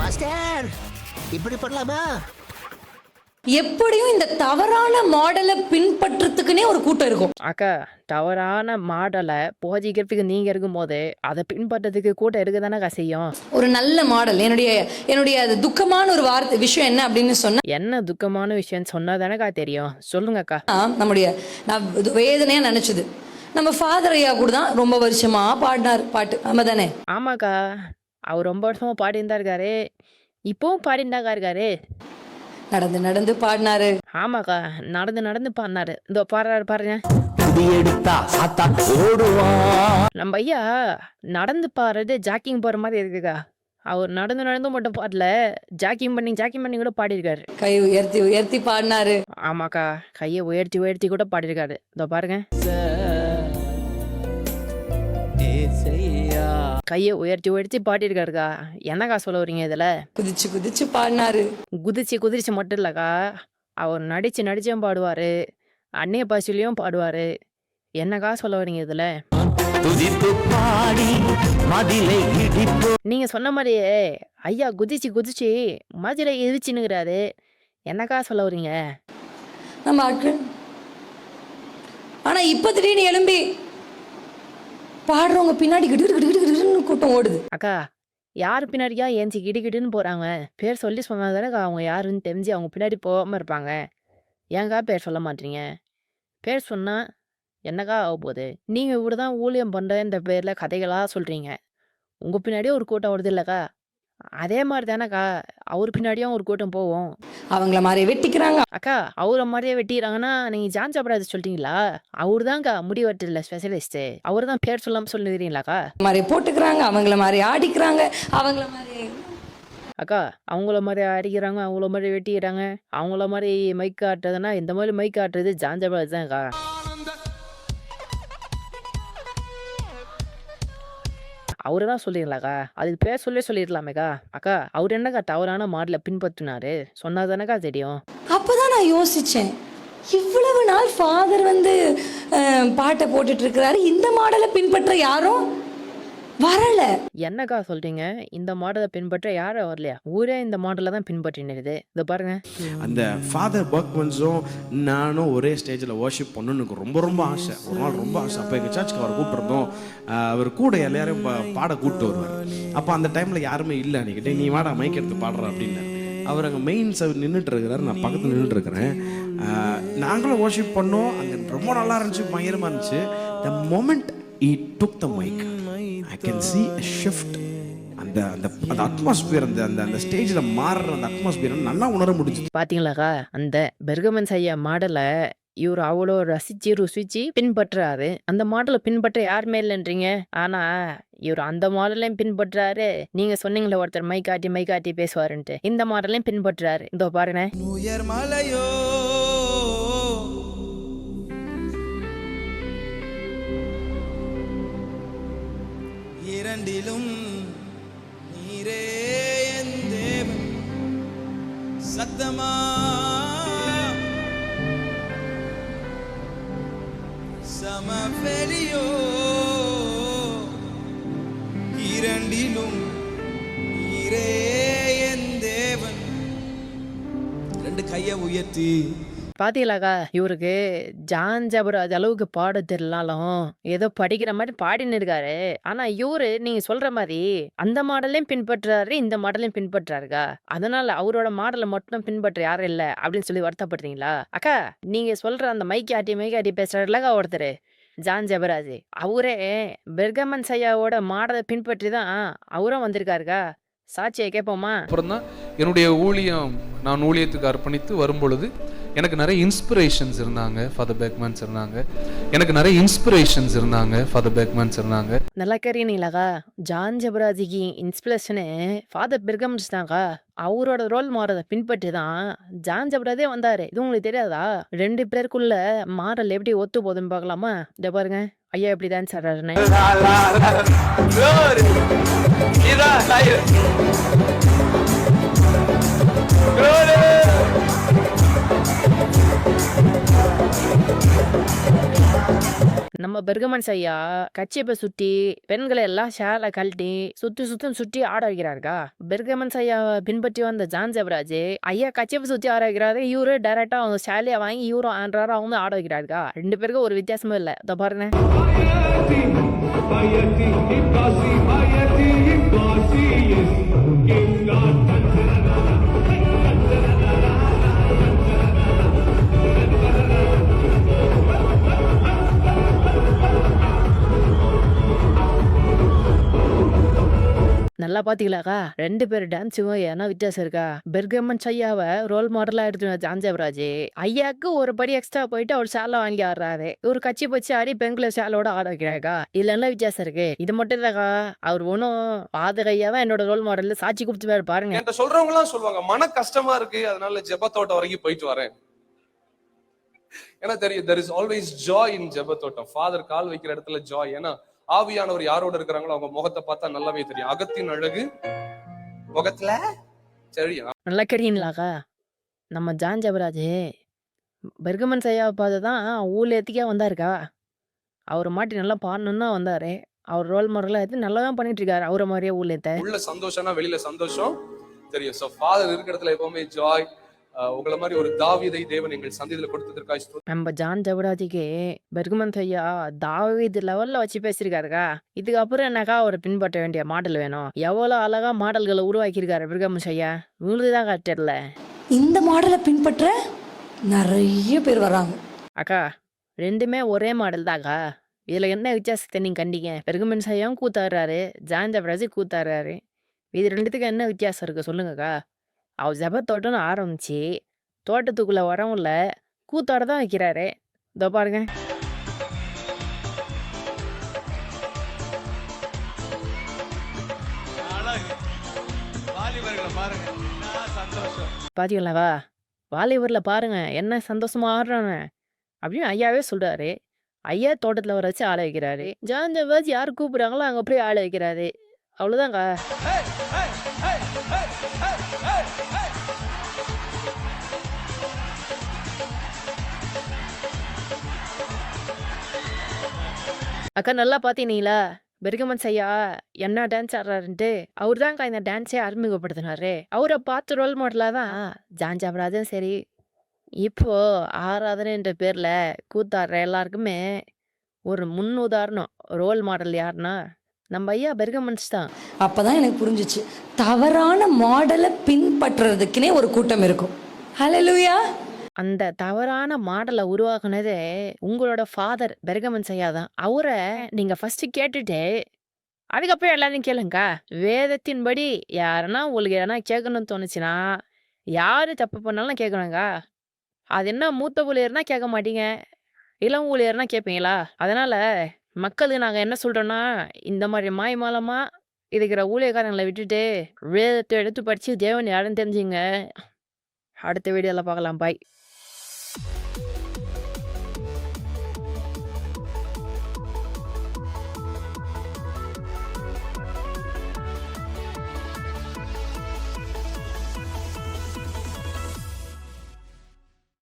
Master இப்படி பண்ணலாமா? எப்படியும் இந்த தவறான மாடலை பின்பற்றத்துக்குன்னே ஒரு கூட்டம் இருக்கும். அக்கா, தவறான மாடலை போதிக்கிறதுக்கு நீங்க இருக்கும்போது அதை பின்பற்றதுக்கு கூட்டம் இருக்க தானேக்கா செய்யும். ஒரு நல்ல மாடல் என்னுடைய அது துக்கமான ஒரு விஷயம் என்ன அப்படின்னு சொன்னா, என்ன துக்கமான விஷயம் சொன்னா தானேக்கா தெரியும். சொல்லுங்க அக்கா. நான் வேதனையா நினைச்சது, நம்ம ஃபாதர் ஐயா கூட தான் ரொம்ப வருஷமா பாடினார் பாட்டு. ஆமா தானே? ஆமாக்கா, அவர் ரொம்ப வருஷமா பாடின்னு தான் இருக்காரு, இப்பவும் பாடின்னு இருக்காரு. நடந்து நடந்து பாடினாரு. ஆமாக்கா, நடந்து நடந்து பாடினாரு. இதோ பாடுறாரு பாருங்க. நம்ம ஐயா நடந்து பாடுறது ஜாக்கிங் போற மாதிரி இருக்குக்கா. அவர் நடந்து நடந்து மட்டும் பாடல, ஜாக்கிங் பண்ணி கூட பாடியிருக்காரு. கை உயர்த்தி உயர்த்தி பாடினாரு. ஆமாக்கா, கையை உயர்த்தி உயர்த்தி கூட பாடியிருக்காரு. இதோ பாருங்க, கையை உயர்த்தி உயர்த்தி பாடியிருக்காருக்கா. என்னக்கா சொல்ல வரீங்க இதுல? குதிச்சு குதிச்சு பாடினாரு. குதிச்சு மட்டும் இல்லக்கா, அவர் நடிச்சும் பாடுவாரு, அந்நிய பாஷையிலையும் பாடுவாரு. என்னக்கா சொல்ல வரீங்க இதுல? நீங்க சொன்ன மாதிரியே ஐயா குதிச்சு மதில எரிச்சுன்னுங்கிறாரு. என்னக்கா சொல்ல வரீங்க? நம்ம ஆட்கள் ஆனா இப்ப திடீர்னு எழும்பி பாடுறவங்க பின்னாடி கிடு கூட்டம் ஓடுது. அக்கா, யாரு பின்னாடியா ஏஞ்சி கிடுன்னு போறாங்க? பேர் சொல்லி சொன்னாதானே அவங்க யாருன்னு தெரிஞ்சு அவங்க பின்னாடி போகாம இருப்பாங்க. ஏங்கா பேர் சொல்ல மாட்டீங்க? பேர் சொன்னா என்னக்கா ஆக போகுது? நீங்க இப்படிதான் ஊழியம் பண்ற இந்த பேர்ல கதைகளா சொல்றீங்க. உங்க பின்னாடியே ஒரு கூட்டம் வருது இல்லக்கா, அதே மாதிரி தானேக்கா அவர் பின்னாடியும் ஒரு கூட்டம் போவோம். அவங்கள மாதிரி வெட்டிக்கிறாங்க. அக்கா, அவரை மாதிரியே வெட்டிடுறாங்கன்னா நீங்க ஜான் சாப்பிடாது சொல்லிட்டீங்களா? அவரு தான்க்கா முடி வெட்டல ஸ்பெஷலிஸ்ட். அவரு தான் பேர் சொல்லாம சொல்லுறீங்களாக்கா? மாதிரி போட்டுக்கிறாங்க, அவங்கள மாதிரி ஆடிக்கிறாங்க, அவங்கள மாதிரி. அக்கா, அவங்கள மாதிரி அடிக்கிறாங்க, அவங்கள மாதிரி வெட்டிக்கிறாங்க, அவங்கள மாதிரி மைக் ஆட்டுறதுன்னா இந்த மாதிரி மைக் ஆட்டுறது ஜான் சாப்பிடாது தான்க்கா. அவரு தான் சொல்லிடலாக்கா, அதுக்கு பேர் சொல்லிடலாமேக்கா. அக்கா, அவர் என்னக்கா தவறான மாடல பின்பற்றினாரு சொன்னாதானக்கா தெரியும். அப்பதான் நான் யோசிச்சேன், இவ்வளவு நாள் ஃபாதர் பாட்டை போட்டுட்டு இருக்கிறாரு, இந்த மாடலை பின்பற்ற யாரும் வரல. என்னக்கா சொல்றீங்க? இந்த மாடலை பின்பற்ற யாரும் வரலையா? ஊரே இந்த மாடலை தான் பின்பற்றினது. இதை பாருங்க, அந்த ஃபாதர் பர்க்மன்ஸும் நானும் ஒரே ஸ்டேஜில் வர்ஷிப் பண்ணணும்னு எனக்கு ரொம்ப ஆசை. ஒரு நாள் ரொம்ப ஆசை. அப்போ எங்கள் சர்ச்சுக்கு அவர் கூப்பிட்டுருந்தோம். அவர் கூட எல்லாரையும் பாட கூப்பிட்டு வருவார். அப்போ அந்த டைமில் யாருமே இல்லை. அன்றைக்கிட்டே நீ வாடா மைக் எடுத்து பாடுற அப்படின்னு. அவர் அங்கே மெயின் நின்றுட்டு இருக்கிறாரு, நான் பக்கத்தில் நின்றுட்டு இருக்கிறேன். நாங்களும் வர்ஷிப் பண்ணோம். அங்கே ரொம்ப நல்லா இருந்துச்சு, பயங்கரமாக இருந்துச்சு. The moment he took the mic, I can see a shift. அந்த அட்மாஸ்பியர், அந்த ஸ்டேஜில் மாறுற அந்த அட்மாஸ்பியர் நல்லா உணர முடிஞ்சுது. பாத்தீங்களாக்கா, அந்த பெர்கமன்ஸ் ஐயா மாடலை இவர் அவ்வளோ ரசிச்சு ருசிச்சு பின்பற்றுறாரு. அந்த மாடலை பின்பற்ற யாருமே இல்லைன்றீங்க. ஆனா இவர் அந்த மாடலையும் பின்பற்றாரு. நீங்க சொன்னீங்களே ஒருத்தர் மைக்காட்டி பேசுவாருன்ட்டு, இந்த மாடலையும் பின்பற்றுறாரு. இதோ பாருங்க, உயர் மலையோ இரண்டிலும் நீரே என் தேவன், சத்தமா சமவெளியோ இரண்டிலும் நீரே என் தேவன். ரெண்டு கையை உயர்த்தி பாத்தீங்களாக்கா, இவருக்கு ஜான் ஜபராஜ் அளவுக்கு பாட தெரியலாலும் ஏதோ படிக்கிற மாதிரி பாடின்னு இருக்காரு. ஆனா இவரு நீங்க சொல்ற மாதிரி அந்த மாடலையும் பின்பற்றாரு, இந்த மாடலையும் பின்பற்றாருக்கா. அதனால அவரோட மாடலை மட்டும் பின்பற்ற யாரும் இல்லை அப்படின்னு சொல்லி வருத்தப்படுறீங்களா? அக்கா, நீங்க சொல்ற அந்த மைக்காட்டி பேசுறாருலக்கா ஒருத்தர் ஜான் ஜபராஜ், அவரே பெர்கமன் ஐயாவோட மாடலை பின்பற்றி தான் அவரும் வந்திருக்காருக்கா. சாட்சியை கேட்போமா? அப்புறம் தான் என்னுடைய ஊழியம், நான் ஊழியத்துக்கு அர்ப்பணித்து வரும்பொழுது எனக்கு நிறைய இன்ஸ்பிரேஷன்ஸ் இருந்தாங்க. ஃபாதர் பெர்க்மன்ஸ் இருந்தாங்க. நல்லா கேறீங்களாக்கா, ஜான் ஜபராஜிக்கு இன்ஸ்பிரேஷனு ஃபாதர் பெர்கமன்ஸ் தான்க்கா. அவரோட ரோல் மாடலை பின்பற்றி தான் ஜான் ஜபராஜே வந்தாரு. இது உங்களுக்கு தெரியாதா? 2 பேருக்குள்ள மாடல் எப்படி ஒத்து போகுதுன்னு பார்க்கலாமா? இதை பாருங்க, ஐயா எப்படி டான்ஸ் ஆடுறாருன்னு. நம்ம நம்ம பெர்கமன்ஸ் ஐயா கச்சிப்பை சுத்தி பெண்களை எல்லாம் ஷேர்ல கழட்டி சுத்தி ஆட வைக்கிறாருக்கா. பெர்கமன்ஸ் ஐயாவை பின்பற்றி வந்த ஜான் ஜெபராஜ் ஐயா கச்சிப்பை சுத்தி ஆட வைக்கிறாரு, இவரு டைரக்டா அவங்க ஷேலியா வாங்கி இவரும் ஆடுறாரு, அவங்க ஆட வைக்கிறாருக்கா. 2 பேருக்கும் ஒரு வித்தியாசமும் இல்ல. இதோ பாருங்க. நல்லா பாத்தீங்களாக்கா 2 பேர் டான்ஸுக்கும் என்ன வித்தியாசம் இருக்கா. பெர்கமன்ஸ் ஐயாவை ரோல் மாடலா எடுத்து ஜான் ஜெபராஜ் ஐயாவுக்கு ஒரு படி எக்ஸ்ட்ரா போயிட்டு அவர் சேலை வாங்கி ஆடுறாரு, ஒரு கட்சி பச்சு ஆடி பெண்களை சேலோட ஆட வைக்கிறாக்கா. இதுல என்ன வித்தியாசம் இருக்கு? இது மட்டும் தாக்கா. அவர் ஒன்னும் ஃபாதர் ஐயாவை என்னோட ரோல் மாடல்ல சாட்சி கொடுத்து பாருங்க. என்கிட்ட சொல்றவங்க எல்லாம் சொல்லுவாங்க மன கஷ்டமா இருக்கு, அதனால ஜெபத்தோட்டம் வரைக்கும் போயிட்டு வரேன். ஏன்னா தெரியும், there is always joy in ஜெபத்தோட்டம். ஃபாதர் கால் வைக்கிற இடத்துல ஜாய். ஏன்னா ஆவியானவர் யாரோட இருக்கிறாங்களோ அவங்க முகத்தை பார்த்தா நல்லாவே தெரியும். அகத்தின் அழகு முகத்துல தெரியும். நல்லா கேட்டீங்களாக்கா. நம்ம ஜான் ஜெபராஜ் பெர்கமன்ஸ் ஐயாவை பார்த்துதான் ஊழியத்துக்கே வந்தாருக்கா. அவர் மாட்டி நல்லா பாடணும்னு தான் வந்தாரு. அவர் ரோல் மாடலா எடுத்து நல்லா தான் பண்ணிட்டு இருக்காரு அவரை மாதிரியே ஊழியத்தை. உள்ள சந்தோஷம்னா வெளியில சந்தோஷம் தெரியும். சோ ஃபாதர் இருக்கிற இடத்துல எப்பவுமே ஜாய். உங்களை மாதிரி ஒரு தாவீதை தேவன் எங்கள் சந்ததியில கொடுத்ததற்காக ஸ்தோத்திரம். நம்ம ஜான் ஜெபராஜுக்கு பெர்கமன்ஸ் ஐயா தாவீது லெவல்ல வச்சு பேசியிருக்காருக்கா. இதுக்கப்புறம் என்னக்கா ஒரு பின்பற்ற வேண்டிய மாடல் வேணும். எவ்வளவு அழகா மாடல்களை உருவாக்கியிருக்காரு பெர்கமன்ஸ் ஐயா. உங்களுக்குதான் தெரியல. இந்த மாடலை பின்பற்ற நிறைய பேர் வராங்க. அக்கா 2மே ஒரே மாடல் தாக்கா. இதுல என்ன வித்தியாசத்தை நீங்க கண்டீங்க? பெர்கமன்ஸ் ஐயாவும் கூத்தாடுறாரு, ஜான் ஜெபராஜ் கூத்தாடுறாரு. இது 2த்துக்கு என்ன வித்தியாசம் இருக்கு சொல்லுங்கக்கா. அவர் ஜெபத்தோட்டம்னு ஆரம்பிச்சு தோட்டத்துக்குள்ள வரவும்ல கூத்தாட தான் வைக்கிறாரு. இதோ பாருங்க. பாத்தீங்களாவா? வாலிபர்ல பாருங்க என்ன சந்தோஷமா ஆடுறாங்க அப்படின்னு ஐயாவே சொல்றாரு. ஐயா தோட்டத்துல வர வச்சு ஆள வைக்கிறாரு. ஜான் ஜெபராஜ் யார் கூப்பிடுறாங்களோ அங்க போய் ஆள வைக்கிறாரு. அவ்வளவுதான்க்கா. அக்கா நல்லா பாத்தீங்களா? பெர்கமன்ஸ் ஐயா என்ன டான்ஸ் ஆடுறாருன்ட்டு அவர் தான்க்கா இந்த டான்ஸே அறிமுகப்படுத்தினாரு. அவரை பார்த்து ரோல் மாடலா தான் ஜான் ஜெபராஜும் சரி, இப்போ ஆராதனைன்ற பேர்ல கூத்தாடுற எல்லாருக்குமே ஒரு முன் உதாரணம் ரோல் மாடல் யாருன்னா நம்ம ஐயா பெர்கமன்ஸ் தான். அப்பதான் எனக்கு புரிஞ்சிச்சு, தவறான மாடலை பின்பற்றுறதுக்குனே ஒரு கூட்டம் இருக்கும். ஹல்லேலூயா. அந்த தவறான மாடலை உருவாக்குனதே உங்களோட ஃபாதர் பெர்கமன்ஸ் ஐயா தான். அவரை நீங்க ஃபர்ஸ்ட் கேட்டுட்டு அதுக்கப்புறம் எல்லாரையும் கேளுங்கக்கா. வேதத்தின்படி யாருன்னா உங்களுக்கு எதனா கேட்கணும்னு தோணுச்சுன்னா யாரு தப்பு பண்ணாலும் கேட்கணுங்க. அது என்ன மூத்த ஊழியர்னா கேட்க மாட்டீங்க, இளம் ஊழியர்னா கேட்பீங்களா? அதனால மக்களுக்கு நாங்க என்ன சொல்றோம்னா, இந்த மாதிரி மாயமாலமா இருக்கிற ஊழியக்காரங்களை விட்டுட்டு வேதத்தை எடுத்து படிச்சு தேவன் யாருன்னு தெரிஞ்சுங்க. அடுத்த வீடியோல பார்க்கலாம். பாய்.